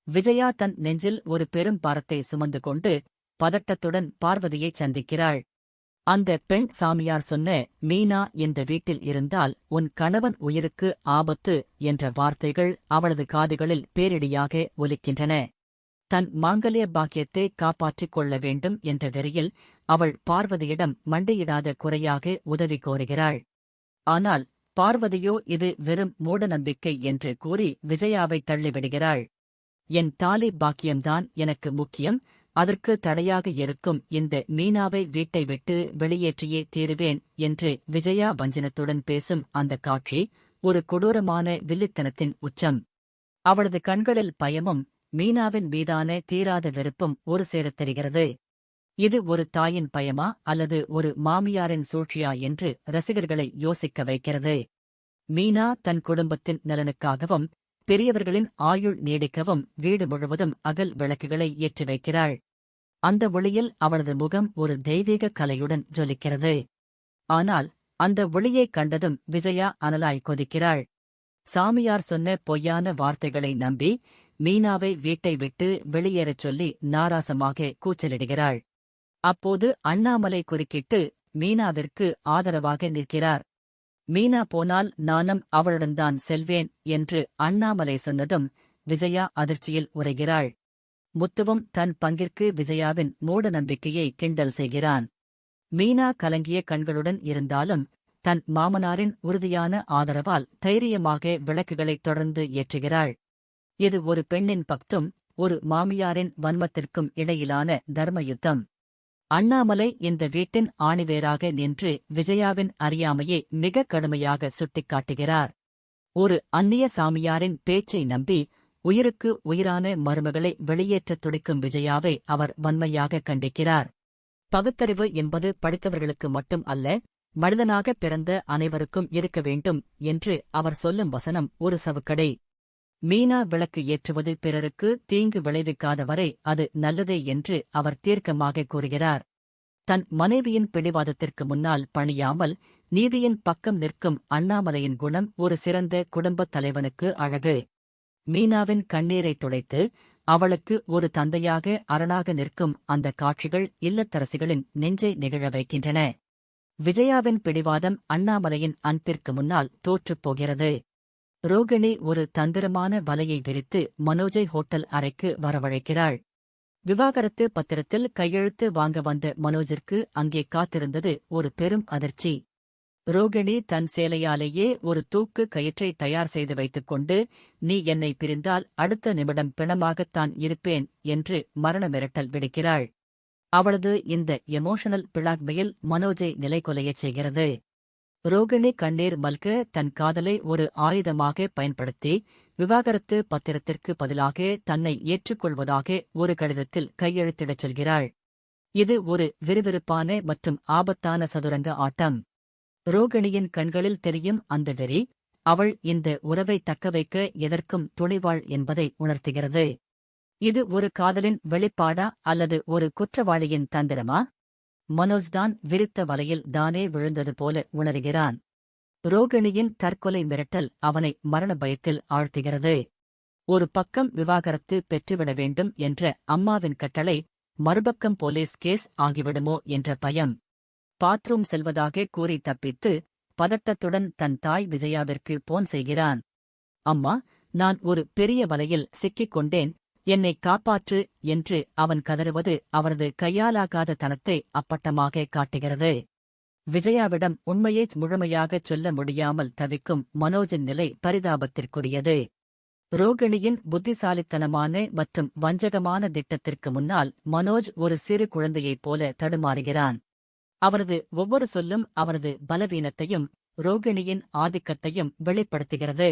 விஜயா தன் நெஞ்சில் ஒரு பெரும் பாரத்தை சுமந்து கொண்டு பதட்டத்துடன் பார்வதியைச் சந்திக்கிறாள். அந்த பெண் சாமியார் சொன்ன மீனா இந்த வீட்டில் இருந்தால் உன் கணவன் உயிருக்கு ஆபத்து என்ற வார்த்தைகள் அவளது காதுகளில் பேரிடியாக ஒலிக்கின்றன. தன் மாங்கல்ய பாக்கியத்தை காப்பாற்றிக் கொள்ள வேண்டும் என்ற வெறியில் அவள் பார்வதியிடம் மண்டியிடாத குறையாக உதவி கோருகிறாள். ஆனால் பார்வதியோ இது வெறும் மூடநம்பிக்கை என்று கூறி விஜயாவை தள்ளிவிடுகிறாள். என் தாலி பாக்கியம்தான் எனக்கு முக்கியம், அதற்கு தடையாக இருக்கும் இந்த மீனாவை வீட்டை விட்டு வெளியேற்றியே தீருவேன் என்று விஜயா வஞ்சனத்துடன் பேசும் அந்த காட்சி ஒரு கொடூரமான வில்லித்தனத்தின் உச்சம். அவளது கண்களில் பயமும் மீனாவின் மீதான தீராத வெறுப்பும் ஒரு சேரத் தெரிகிறது. இது ஒரு தாயின் பயமா அல்லது ஒரு மாமியாரின் சூழ்ச்சியா என்று ரசிகர்களை யோசிக்க வைக்கிறது. மீனா தன் குடும்பத்தின் நலனுக்காகவும் பெரியவர்களின் ஆயுள் நீடிக்கவும் வீடு முழுவதும் அகல் விளக்குகளை ஏற்றி வைக்கிறாள். அந்த ஒளியில் அவளது முகம் ஒரு தெய்வீக கலையுடன் ஜொலிக்கிறது. ஆனால் அந்த ஒளியைக் கண்டதும் விஜயா அனலாய் கொதிக்கிறாள். சாமியார் சொன்ன பொய்யான வார்த்தைகளை நம்பி மீனாவை வீட்டை விட்டு வெளியேறச் சொல்லி நாராசமாக கூச்சலிடுகிறாள். அப்போது அண்ணாமலை குறுக்கிட்டு மீனாவிற்கு ஆதரவாக நிற்கிறார். மீனா போனால் நானும் அவளுடன்தான் செல்வேன் என்று அண்ணாமலை சொன்னதும் விஜயா அதிர்ச்சியில் உறைகிறாள். முத்துவும் தன் பங்கிற்கு விஜயாவின் மூட நம்பிக்கையை கிண்டல் செய்கிறான். மீனா கலங்கிய கண்களுடன் இருந்தாலும் தன் மாமனாரின் உறுதியான ஆதரவால் தைரியமாக விளக்குகளைத் தொடர்ந்து ஏற்றுகிறாள். இது ஒரு பெண்ணின் பக்தும் ஒரு மாமியாரின் வன்மத்திற்கும் இடையிலான தர்ம யுத்தம். அண்ணாமலை இந்த வீட்டின் ஆணிவேராக நின்று விஜயாவின் அறியாமையை மிக கடுமையாக சுட்டிக்காட்டுகிறார். ஒரு அந்நிய சாமியாரின் பேச்சை நம்பி உயிருக்கு உயிரான மருமகளை வெளியேற்றத் துடிக்கும் விஜயாவை அவர் வன்மையாக கண்டிக்கிறார். பகுத்தறிவு என்பது படித்தவர்களுக்கு மட்டும் அல்ல, மனிதனாக பிறந்த அனைவருக்கும் இருக்க வேண்டும் என்று அவர் சொல்லும் வசனம் ஒரு சவுக்கடை. மீனா விளக்கு ஏற்றுவது பிறருக்கு தீங்கு விளைவிக்காத வரை அது நல்லதே என்று அவர் தீர்க்கமாக கூறுகிறார். தன் மனைவியின் பிடிவாதத்திற்கு முன்னால் பணியாமல் நீதியின் பக்கம் நிற்கும் அண்ணாமலையின் குணம் ஒரு சிறந்த குடும்பத் தலைவனுக்கு அழகு. மீனாவின் கண்ணீரைத் துடைத்து அவளுக்கு ஒரு தந்தையாக அரணாக நிற்கும் அந்த காட்சிகள் இல்லத்தரசிகளின் நெஞ்சை நெகிழ வைக்கின்றன. விஜயாவின் பிடிவாதம் அண்ணாமலையின் அன்பிற்கு முன்னால் தோற்றுப் போகிறது. ரோகிணி ஒரு தந்திரமான வலையை விரித்து மனோஜை ஹோட்டல் அறைக்கு வரவழைக்கிறாள். விவாகரத்து பத்திரத்தில் கையெழுத்து வாங்க வந்த மனோஜிற்கு அங்கே காத்திருந்தது ஒரு பெரும் அதிர்ச்சி. ரோகிணி தன் சேலையாலேயே ஒரு தூக்கு கயிற்றை தயார் செய்து வைத்துக்கொண்டு, நீ என்னை பிரிந்தால் அடுத்த நிமிடம் பிணமாகத்தான் இருப்பேன் என்று மரண மிரட்டல் விடுக்கிறாள். அவளது இந்த எமோஷனல் பிளாக்மெயில் மனோஜை நிலைகொலையச் செய்கிறது. ரோகிணி கண்ணீர் மல்க தன் காதலை ஒரு ஆயுதமாக பயன்படுத்தி விவாகரத்து பத்திரத்திற்கு பதிலாக தன்னை ஏற்றுக்கொள்வதாக ஒரு கடிதத்தில் கையெழுத்திடச் சொல்கிறாள். இது ஒரு விறுவிறுப்பான மற்றும் ஆபத்தான சதுரங்க ஆட்டம். ரோகிணியின் கண்களில் தெரியும் அந்த வெறி, அவள் இந்த உறவை தக்கவைக்க எதற்கும் துணிவாள் என்பதை உணர்த்துகிறது. இது ஒரு காதலின் வெளிப்பாடா அல்லது ஒரு குற்றவாளியின் தந்திரமா? மனோஜ்தான் விரித்த வலையில் தானே விழுந்தது போல உணர்கிறான். ரோகிணியின் தற்கொலை மிரட்டல் அவனை மரண பயத்தில் ஆழ்த்துகிறது. ஒரு பக்கம் விவாகரத்து பெற்றுவிட வேண்டும் என்ற அம்மாவின் கட்டளை, மறுபக்கம் போலீஸ் கேஸ் ஆகிவிடுமோ என்ற பயம். பாத்ரூம் செல்வதாக கூறி தப்பித்து பதட்டத்துடன் தன் தாய் விஜயாவிற்கு போன் செய்கிறான். அம்மா, நான் ஒரு பெரிய வலையில் சிக்கிக் கொண்டேன், என்னை காப்பாற்று என்று அவன் கதறுவது அவரது கையாலாகாத தனத்தை அப்பட்டமாக காட்டுகிறது. விஜயாவிடம் உண்மையை முழுமையாகச் சொல்ல முடியாமல் தவிக்கும் மனோஜின் நிலை பரிதாபத்திற்குரியது. ரோகிணியின் புத்திசாலித்தனமான மற்றும் வஞ்சகமான திட்டத்திற்கு முன்னால் மனோஜ் ஒரு சிறு குழந்தையைப் போல தடுமாறுகிறான். அவரது ஒவ்வொரு சொல்லும் அவரது பலவீனத்தையும் ரோகிணியின் ஆதிக்கத்தையும் வெளிப்படுத்துகிறது.